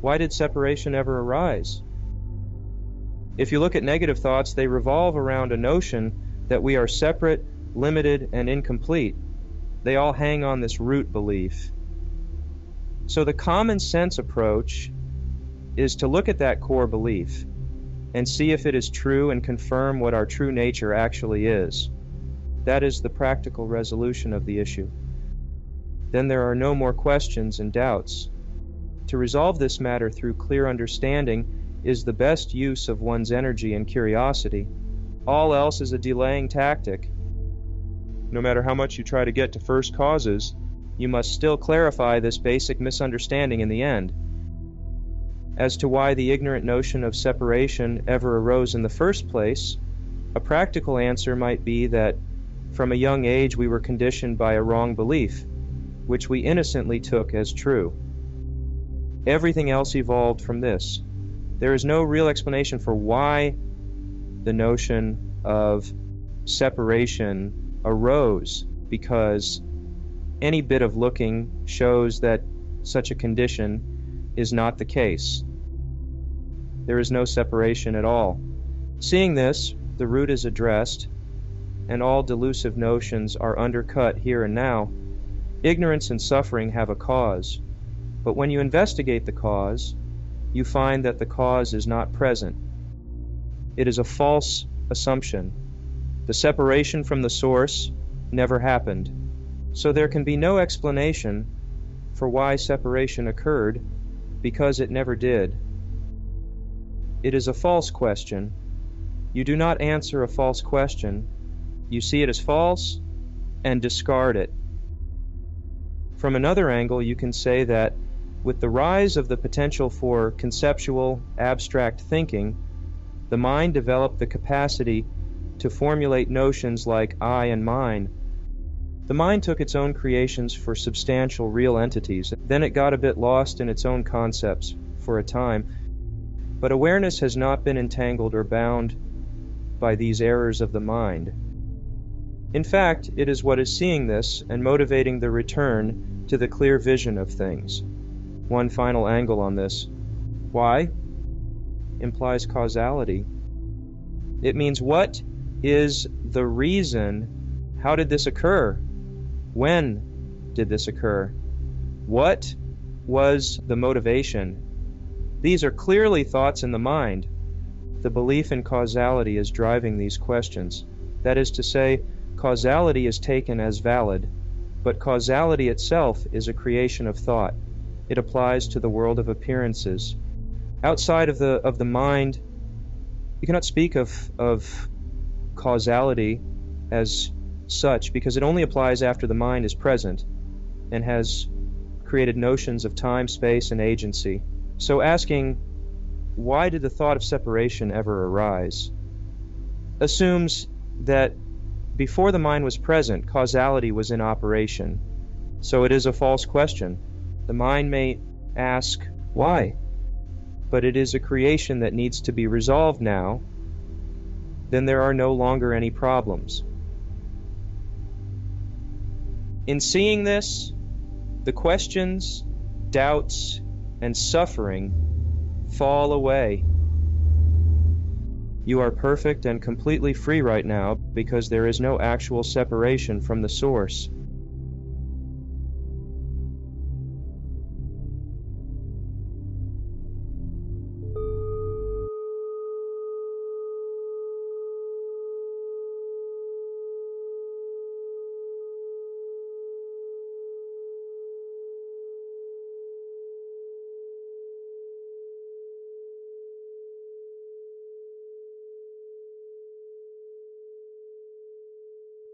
Why did separation ever arise? If you look at negative thoughts, they revolve around a notion that we are separate, limited, and incomplete. They all hang on this root belief. So the common sense approach is to look at that core belief and see if it is true and confirm what our true nature actually is. That is the practical resolution of the issue. Then there are no more questions and doubts. To resolve this matter through clear understanding is the best use of one's energy and curiosity. All else is a delaying tactic. No matter how much you try to get to first causes, you must still clarify this basic misunderstanding in the end. As to why the ignorant notion of separation ever arose in the first place, a practical answer might be that from a young age we were conditioned by a wrong belief, which we innocently took as true. Everything else evolved from this. There is no real explanation for why the notion of separation arose, because any bit of looking shows that such a condition is not the case. There is no separation at all. Seeing this, the root is addressed, and all delusive notions are undercut here and now. Ignorance and suffering have a cause, but when you investigate the cause, you find that the cause is not present. It is a false assumption. The separation from the source never happened, so there can be no explanation for why separation occurred, because it never did. It is a false question. You do not answer a false question. You see it as false and discard it. From another angle, you can say that with the rise of the potential for conceptual, abstract thinking, the mind developed the capacity to formulate notions like I and mine. The mind took its own creations for substantial, real entities. Then it got a bit lost in its own concepts for a time. But awareness has not been entangled or bound by these errors of the mind. In fact, it is what is seeing this and motivating the return to the clear vision of things. One final angle on this. Why implies causality. It means what is the reason? How did this occur? When did this occur? What was the motivation? These are clearly thoughts in the mind. The belief in causality is driving these questions. That is to say, causality is taken as valid, but causality itself is a creation of thought. It applies to the world of appearances. Outside of the mind, you cannot speak of causality as such, because it only applies after the mind is present and has created notions of time, space, and agency. So asking, why did the thought of separation ever arise, assumes that before the mind was present, causality was in operation. So it is a false question. The mind may ask, why? But it is a creation that needs to be resolved now. Then there are no longer any problems. In seeing this, the questions, doubts, and suffering fall away. You are perfect and completely free right now because there is no actual separation from the source.